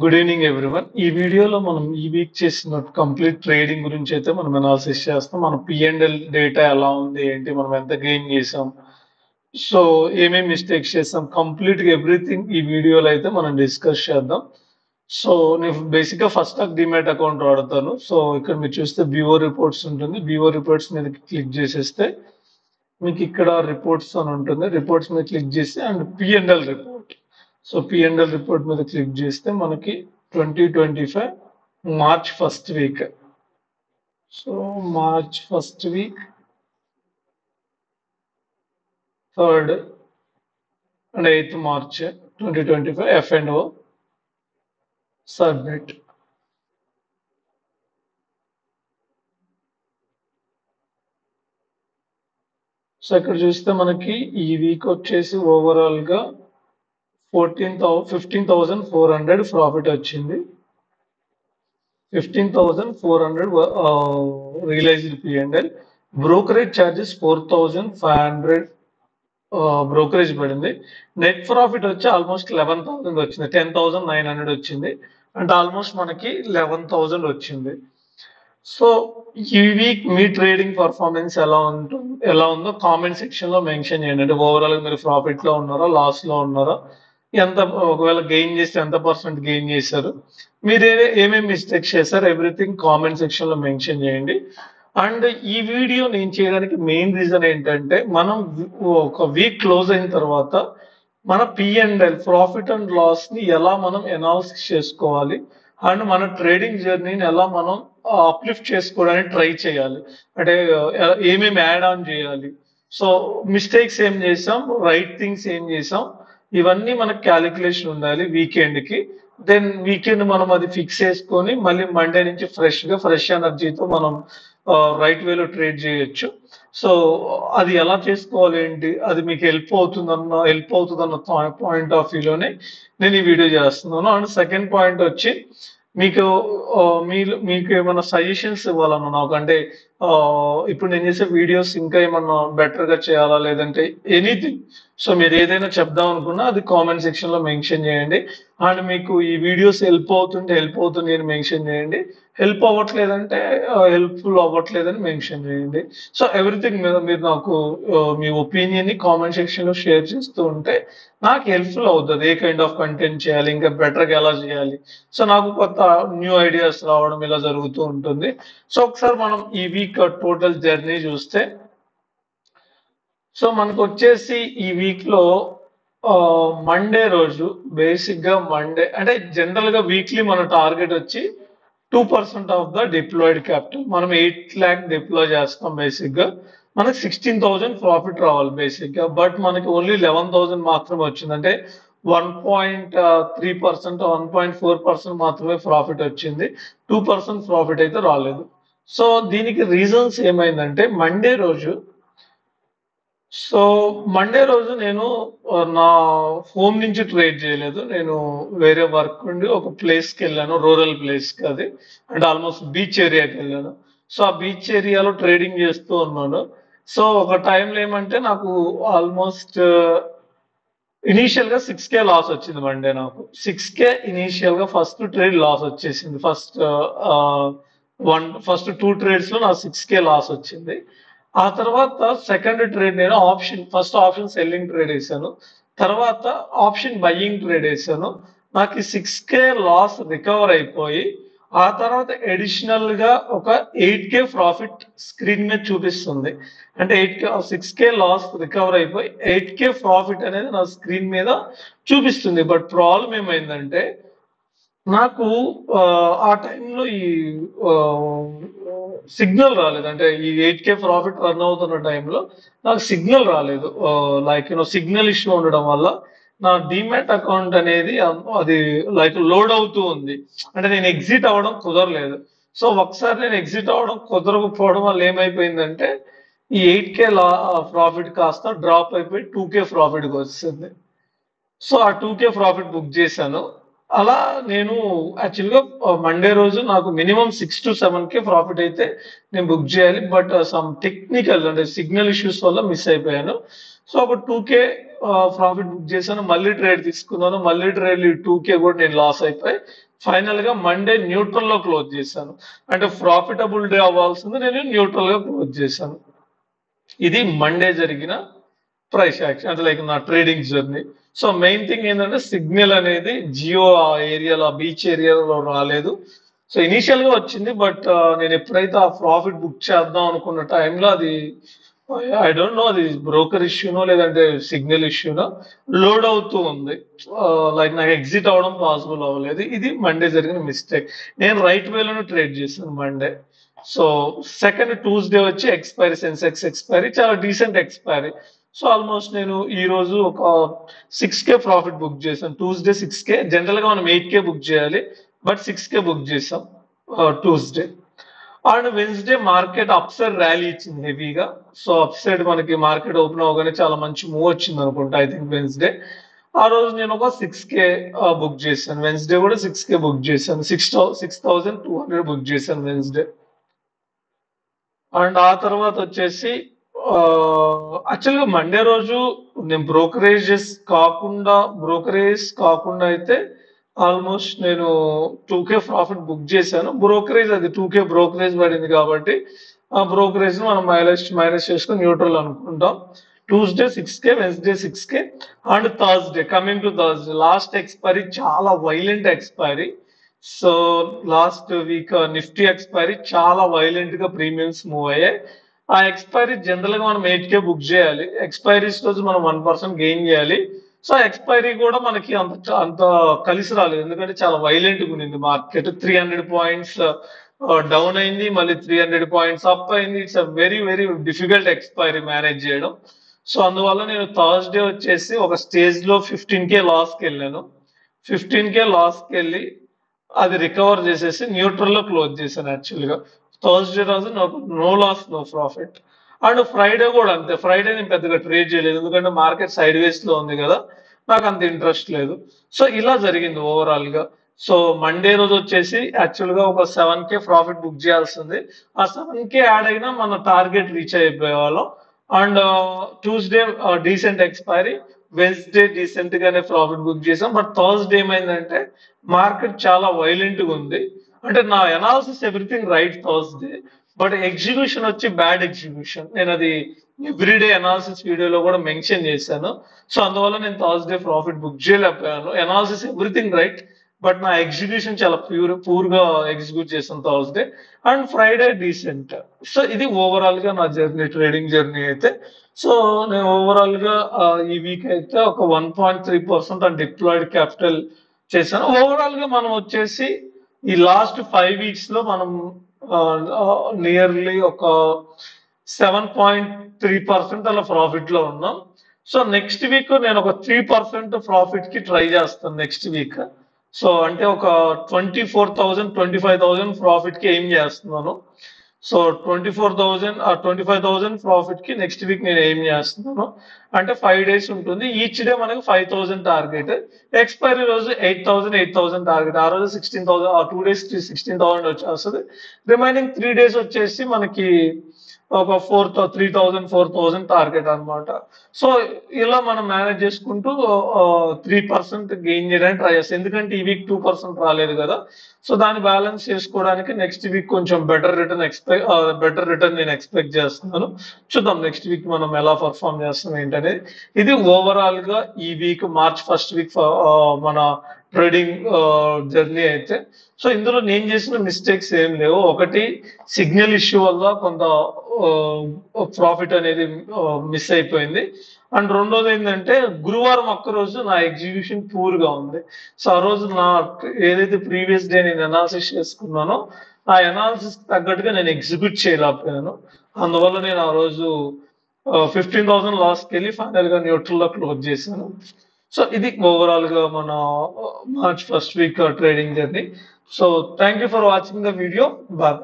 Good evening everyone. ఈ వీడియోలో మనం ఈ వీక్ చేసిన కంప్లీట్ ట్రేడింగ్ గురించి అయితే మనం అనాలిసిస్ చేస్తాం. మన పిఎండ్ఎల్ డేటా ఎలా ఉంది, ఏంటి, మనం ఎంత గెయిన్ చేసాం, సో ఏమేమి మిస్టేక్స్ చేసాం, కంప్లీట్ గా ఎవ్రీథింగ్ ఈ వీడియోలో అయితే మనం డిస్కస్ చేద్దాం. సో నేను బేసిక్ గా ఫస్ట్ డిమాట్ అకౌంట్ వాడతాను. సో ఇక్కడ మీరు చూస్తే బిఓ రిపోర్ట్స్ ఉంటుంది. బిఓ రిపోర్ట్స్ మీద క్లిక్ చేసేస్తే మీకు ఇక్కడ రిపోర్ట్స్ అని ఉంటుంది. రిపోర్ట్స్ మీద క్లిక్ చేస్తే and P&L report. So P&L report మీద క్లిక్ చేస్తే మనకి 2025 March first week. So March first week 3rd and 8th March 2025 F&O submit. So ఇక్కడ చూస్తే మనకి ఈ వీక్ వచ్చేసి ఓవరాల్ గా 15,400 ప్రాఫిట్ వచ్చింది. 15,400 realised P and L. Brokerage charges 4,500 brokerage పడింది. నెట్ ప్రాఫిట్ వచ్చి ఆల్మోస్ట్ 11,000 వచ్చింది. 10,900 వచ్చింది. అంటే ఆల్మోస్ట్ మనకి 11,000 వచ్చింది. సో ఈ వీక్ మీ ట్రేడింగ్ పర్ఫార్మెన్స్ ఎలా ఉందో కామెంట్ సెక్షన్ లో మెన్షన్ చేయండి. అంటే ఓవరాల్ మీరు ప్రాఫిట్ లో ఉన్నారా, లాస్ లో ఉన్నారా, ఎంత, ఒకవేళ గెయిన్ చేస్తే ఎంత పర్సెంట్ గెయిన్ చేశారు, మీరు ఏమేమి మిస్టేక్స్ చేశారు, ఎవ్రీథింగ్ కామెంట్ సెక్షన్ లో మెన్షన్ చేయండి. అండ్ ఈ వీడియో నేను చేయడానికి మెయిన్ రీజన్ ఏంటంటే మనం ఒక వీక్ క్లోజ్ అయిన తర్వాత మన పిఎండ్ఎల్ ప్రాఫిట్ అండ్ లాస్ ని ఎలా మనం ఎనాలిసిస్ చేసుకోవాలి అండ్ మన ట్రేడింగ్ జర్నీని ఎలా మనం అప్లిఫ్ట్ చేసుకోవడానికి ట్రై చేయాలి. అంటే ఏమేమి యాడ్ ఆన్ చేయాలి, సో మిస్టేక్స్ ఏం చేసాం, రైట్ థింగ్స్ ఏం చేసాం, ఇవన్నీ మనకు క్యాలిక్యులేషన్ ఉండాలి వీకెండ్ కి. దెన్ వీకెండ్ మనం అది ఫిక్స్ చేసుకొని మళ్ళీ మండే నుంచి ఫ్రెష్ ఎనర్జీతో మనం రైట్ వేలో ట్రేడ్ చేయొచ్చు. సో అది ఎలా చేసుకోవాలి ఏంటి, అది మీకు హెల్ప్ అవుతుందన్న పాయింట్ ఆఫ్ వ్యూలోనే నేను ఈ వీడియో చేస్తున్నాను. అండ్ సెకండ్ పాయింట్ వచ్చి మీకు మీకు ఏమైనా సజెషన్స్ ఇవ్వాలన్నా నాకు, అంటే ఇప్పుడు నేను చేసే వీడియోస్ ఇంకా ఏమన్నా బెటర్ గా చేయాలా, లేదంటే ఎనీథింగ్, సో మీరు ఏదైనా చెప్దాం అనుకున్నా అది కామెంట్ సెక్షన్ లో మెన్షన్ చేయండి. అండ్ మీకు ఈ వీడియోస్ హెల్ప్ అవుతుంది అని మెన్షన్ చేయండి. హెల్ప్ అవ్వట్లేదంటే హెల్ప్ఫుల్ అవ్వట్లేదని మెన్షన్ చేయండి. సో ఎవ్రీథింగ్ మీద మీరు నాకు మీ ఒపీనియన్ ని కామెంట్ సెక్షన్ లో షేర్ చేస్తూ ఉంటే నాకు హెల్ప్ఫుల్ అవుతుంది. ఏ కైండ్ ఆఫ్ కంటెంట్ చేయాలి, ఇంకా బెటర్ గా ఎలా చేయాలి, సో నాకు కొత్త న్యూ ఐడియాస్ రావడం ఇలా జరుగుతూ ఉంటుంది. సో ఒకసారి మనం ఈ వీక్ టోటల్ జర్నీ చూస్తే, సో మనకు వచ్చేసి ఈ వీక్ లో మండే రోజు, బేసిక్ గా మండే అంటే జనరల్ గా వీక్లీ మన టార్గెట్ వచ్చి 2% ఆఫ్ ద డిప్లాయిడ్ క్యాపిటల్. మనం 8 lakh డిప్లాయ్ చేస్తాం బేసిక్ గా. మనకి 16,000 ప్రాఫిట్ రావాలి బేసిక్ గా. బట్ మనకి ఓన్లీ 11,000 మాత్రమే వచ్చింది. అంటే 1.3%, 1.4% మాత్రమే ప్రాఫిట్ వచ్చింది. 2% ప్రాఫిట్ అయితే రాలేదు. సో దీనికి రీజన్స్ ఏమైందంటే మండే రోజు నేను నా హోమ్ నుంచి ట్రేడ్ చేయలేదు. నేను వేరే వర్క్ ఉండి ఒక ప్లేస్కి వెళ్ళాను, రూరల్ ప్లేస్కి. అది అంటే ఆల్మోస్ట్ బీచ్ ఏరియాకి వెళ్ళాను. సో ఆ బీచ్ ఏరియాలో ట్రేడింగ్ చేస్తూ ఉన్నాను. సో ఒక టైంలో ఏమంటే నాకు ఆల్మోస్ట్ ఇనీషియల్ గా 6K లాస్ వచ్చింది మండే. నాకు 6K ఇనీషియల్ గా ఫస్ట్ ట్రేడ్ లాస్ వచ్చేసింది. ఫస్ట్ 2 ట్రేడ్స్ లో నాకు 6K లాస్ వచ్చింది. ఆ తర్వాత సెకండ్ ట్రేడ్ నేను ఫస్ట్ ఆప్షన్ సెల్లింగ్ ట్రేడ్ వేసాను, తర్వాత ఆప్షన్ బయ్యింగ్ ట్రేడ్ వేసాను. నాకు ఈ 6K లాస్ రికవర్ అయిపోయి ఆ తర్వాత అడిషనల్ గా ఒక 8K ప్రాఫిట్ స్క్రీన్ మీద చూపిస్తుంది. అంటే 6K లాస్ రికవర్ అయిపోయి 8K ప్రాఫిట్ అనేది నా స్క్రీన్ మీద చూపిస్తుంది. బట్ ప్రాబ్లం ఏమైందంటే నాకు ఆ టైంలో ఈ సిగ్నల్ రాలేదు. అంటే ఈ 8K ప్రాఫిట్ రన్ అవుతున్న టైంలో నాకు సిగ్నల్ రాలేదు. లైక్ సిగ్నల్ ఇష్యూ ఉండడం వల్ల నా డిమాట్ అకౌంట్ అనేది అది లైక్ లోడ్ అవుతూ ఉంది. అంటే నేను ఎగ్జిట్ అవ్వడం కుదరలేదు. సో ఒకసారి నేను ఎగ్జిట్ అవ్వడం కుదరకపోవడం వల్ల ఏమైపోయిందంటే ఈ 8K ప్రాఫిట్ కాస్త డ్రాప్ అయిపోయి 2K ప్రాఫిట్కి వచ్చింది. సో ఆ 2K ప్రాఫిట్ బుక్ చేశాను. అలా నేను యాక్చువల్గా మండే రోజు నాకు మినిమం 6 to 7K ప్రాఫిట్ అయితే నేను బుక్ చేయాలి. బట్ సమ్ టెక్నికల్ అంటే సిగ్నల్ ఇష్యూస్ వల్ల మిస్ అయిపోయాను. సో ఒక 2K ప్రాఫిట్ బుక్ చేశాను, మళ్ళీ ట్రేడ్ తీసుకున్నాను, మళ్ళీ ట్రేడ్ 2K కూడా నేను లాస్ అయిపోయి ఫైనల్ గా మండే న్యూట్రల్ లో క్లోజ్ చేశాను. అంటే ప్రాఫిటబుల్ డే అవ్వాల్సింది నేను న్యూట్రల్ గా క్లోజ్ చేశాను. ఇది మండే జరిగిన ప్రైస్ యాక్షన్, అంటే లైక్ నా trading journey. So main thing ఏంటంటే సిగ్నల్ అనేది జియో ఆ ఏరియాలో, బీచ్ ఏరియాలో రాలేదు. సో ఇనీషియల్ గా వచ్చింది, బట్ నేను ఎప్పుడైతే ఆ ప్రాఫిట్ బుక్ చేద్దాం అనుకున్న టైంలో అది ఐ డోంట్ నో అది బ్రోకర్ ఇష్యూనో లేదంటే సిగ్నల్ ఇష్యూనో లోడ్ అవుతూ ఉంది. లైక్ నాకు ఎగ్జిట్ అవ్వడం పాసిబుల్ అవ్వలేదు. ఇది మండే జరిగిన మిస్టేక్. నేను రైట్ వేలోనే ట్రేడ్ చేశాను మండే. సో సెకండ్ ట్యూస్డే వచ్చి ఎక్స్పైరీ, సెన్సెక్స్ ఎక్స్పైరీ చాలా డీసెంట్ ఎక్స్పైరీ. సో ఆల్మోస్ట్ నేను ఈ రోజు ఒక 6K ప్రాఫిట్ బుక్ చేశాను. ట్యూస్డే 6K, జనరల్ గా మనం 8K బుక్ చేయాలి, బట్ 6K బుక్ చేసాం Tuesday. And Wednesday market up side rally ఇచ్చింది హెవీగా. సో అప్ సైడ్ మనకి మార్కెట్ ఓపెన్ అవగానే చాలా మంచి మూవ్ వచ్చింది అనుకుంటా, ఐ థింక్ వెన్స్డే. ఆ రోజు నేను ఒక 6K బుక్ చేశాను. వెన్స్డే కూడా 6K బుక్ చేశాను. 6,200 బుక్ చేశాను వెన్స్డే. అండ్ ఆ తర్వాత వచ్చేసి యాక్చువల్గా మండే రోజు నేను బ్రోకరేజ్ కాకుండా అయితే ఆల్మోస్ట్ నేను 2K ప్రాఫిట్ బుక్ చేశాను. బ్రోకరేజ్ అది 2K బ్రోకరేజ్ పడింది కాబట్టి ఆ బ్రోకరేజ్ మనం మైనస్ చేసుకుని న్యూట్రల్ అనుకుంటాం. Tuesday 6K, Wednesday 6K. And Thursday, coming to Thursday, last expiry చాలా violent expiry. So last week Nifty expiry చాలా వైలెంట్ గా ప్రీమియమ్స్ మూవ్ అయ్యాయి. ఆ ఎక్స్పైరీ జనరల్ గా మనం 8K బుక్ చేయాలి. ఎక్స్పైరీస్ రోజు మనం 1% గెయిన్ చేయాలి. సో ఎక్స్పైరీ కూడా మనకి అంత కలిసి రాలేదు, ఎందుకంటే చాలా వైలెంట్ గా ఉంది మార్కెట్. 300 పాయింట్స్ డౌన్ అయింది, మళ్ళీ 300 పాయింట్స్ అప్ అయింది. It's a very very difficult expiry manage చేయడం. సో అందువల్ల నేను థర్స్డే వచ్చేసి ఒక స్టేజ్ లో 15K లాస్ కి వెళ్ళాను. 15K లాస్ కి వెళ్ళి అది రికవర్ చేసేసి న్యూట్రల్ లో క్లోజ్ చేశాను. యాక్చువల్ గా థర్స్డే రోజు నాకు no loss no profit. And Friday కూడా అంతే. ఫ్రైడే నేను పెద్దగా ట్రేడ్ చేయలేదు, ఎందుకంటే మార్కెట్ సైడ్ వేస్ లో ఉంది కదా, నాకు అంత ఇంట్రెస్ట్ లేదు. సో ఇలా జరిగింది ఓవరాల్ గా. సో మండే రోజు వచ్చేసి యాక్చువల్ గా ఒక 7K ప్రాఫిట్ బుక్ చేయాల్సింది. ఆ 7K యాడ్ అయినా మన టార్గెట్ రీచ్ అయిపోయే వాళ్ళం. And Tuesday decent expiry, Wednesday decent గానే ప్రాఫిట్ బుక్ చేసాం. బట్ థర్స్డే ఏమైందంటే మార్కెట్ చాలా వైలెంట్ గా ఉంది. అంటే నా analysis everything right Thursday, but execution వచ్చి బ్యాడ్ ఎగ్జిక్యూషన్. నేను అది ఎవ్రీడే అనాలిసిస్ వీడియోలో కూడా మెన్షన్ చేశాను. సో అందువల్ల నేను థర్స్డే ప్రాఫిట్ బుక్ చేయలేకపోయాను. అనాలిసిస్ ఎవ్రీథింగ్ రైట్, బట్ నా ఎగ్జిక్యూషన్ చాలా పూర్ గా ఎగ్జిక్యూట్ చేశాను Thursday. And Friday decent. So ఇది ఓవరాల్ గా నా జర్నీ, ట్రేడింగ్ జర్నీ అయితే. సో నేను ఓవరాల్ గా ఈ వీక్ అయితే ఒక 1.3% అండ్ డిప్లాయిడ్ క్యాపిటల్ చేశాను. ఓవరాల్ గా మనం వచ్చేసి ఈ లాస్ట్ 5 వీక్స్ లో మనం నియర్లీ ఒక 7.3% అలా ప్రాఫిట్ లో ఉన్నాం. సో నెక్స్ట్ వీక్ నేను ఒక 3% ప్రాఫిట్ కి ట్రై చేస్తాను నెక్స్ట్ వీక్. సో అంటే ఒక 25,000 ప్రాఫిట్ కి ఎయిమ్ చేస్తున్నాను. సో 25,000 ప్రాఫిట్ కి నెక్స్ట్ వీక్ నేను ఎయిమ్ చేస్తున్నాను. అంటే 5 days ఉంటుంది. ఈచ్ డే మనకి 5,000 టార్గెట్. ఎక్స్పైరీ రోజు 8,000 టార్గెట్. ఆ రోజు 16,000, ఆ 2 days 16,000 వచ్చేస్తుంది. రిమైనింగ్ 3 days వచ్చేసి మనకి ఒక 3,000 టార్గెట్ అన్నమాట. సో ఇలా మనం మేనేజ్ చేసుకుంటూ 3% గెయిన్ చేయడానికి ట్రై చేస్తాం, ఎందుకంటే ఈ వీక్ 2% రాలేదు కదా. సో దాన్ని బ్యాలెన్స్ చేసుకోవడానికి నెక్స్ట్ వీక్ కొంచెం బెటర్ రిటర్న్ నేను ఎక్స్పెక్ట్ చేస్తున్నాను. చూద్దాం నెక్స్ట్ వీక్ మనం ఎలా పర్ఫామ్ చేస్తాం ఏంటనేది. ఇది ఓవరాల్ గా ఈ వీక్ మార్చ్ ఫస్ట్ వీక్ మన ట్రేడింగ్ జర్నీ అయితే. సో ఇందులో నేను చేసిన మిస్టేక్స్ ఏం లేవు. ఒకటి, సిగ్నల్ ఇష్యూ వల్ల కొంత ప్రాఫిట్ అనేది మిస్ అయిపోయింది. అండ్ రెండోది ఏంటంటే గురువారం ఒక్క రోజు నా ఎగ్జిక్యూషన్ పూర్ గా ఉంది. సో ఆ రోజు నా ఏదైతే ప్రీవియస్ డే నేను అనాలిసిస్ చేసుకున్నానో ఆ అనాలిసిస్ తగ్గట్టుగా నేను ఎగ్జిక్యూట్ చేయలేకపోయాను. అందువల్ల నేను ఆ రోజు 15,000 లాస్కి వెళ్ళి ఫైనల్ గా న్యూట్రల్ లో క్లోజ్ చేశాను. సో ఇది ఓవరాల్ గా మన March first week trading journey. So thank you for watching the video. Bye.